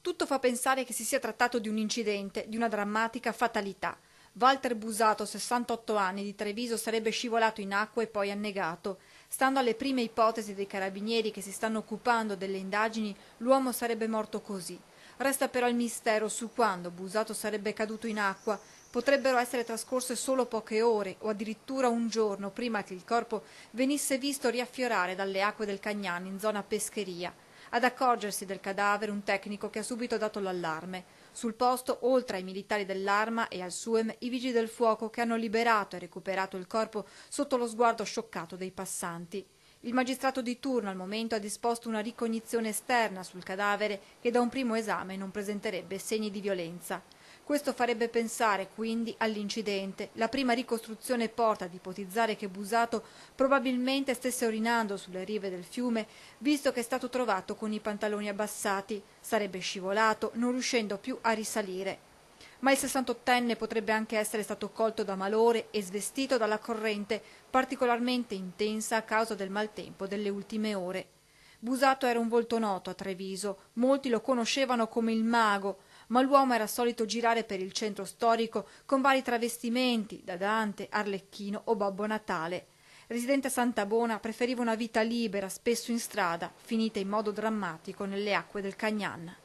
Tutto fa pensare che si sia trattato di un incidente, di una drammatica fatalità. Walter Busato, 68 anni, di Treviso, sarebbe scivolato in acqua e poi annegato. Stando alle prime ipotesi dei carabinieri che si stanno occupando delle indagini, l'uomo sarebbe morto così. Resta però il mistero su quando Busato sarebbe caduto in acqua. Potrebbero essere trascorse solo poche ore o addirittura un giorno prima che il corpo venisse visto riaffiorare dalle acque del Cagnano in zona pescheria. Ad accorgersi del cadavere un tecnico che ha subito dato l'allarme. Sul posto, oltre ai militari dell'Arma e al SUEM, i vigili del fuoco che hanno liberato e recuperato il corpo sotto lo sguardo scioccato dei passanti. Il magistrato di turno al momento ha disposto una ricognizione esterna sul cadavere che da un primo esame non presenterebbe segni di violenza. Questo farebbe pensare quindi all'incidente. La prima ricostruzione porta ad ipotizzare che Busato probabilmente stesse orinando sulle rive del fiume, visto che è stato trovato con i pantaloni abbassati. Sarebbe scivolato, non riuscendo più a risalire. Ma il 68enne potrebbe anche essere stato colto da malore e svestito dalla corrente, particolarmente intensa a causa del maltempo delle ultime ore. Busato era un volto noto a Treviso, molti lo conoscevano come il mago, ma l'uomo era solito girare per il centro storico con vari travestimenti, da Dante, Arlecchino o Babbo Natale. Residente a Santabona, preferiva una vita libera, spesso in strada, finita in modo drammatico nelle acque del Cagnan.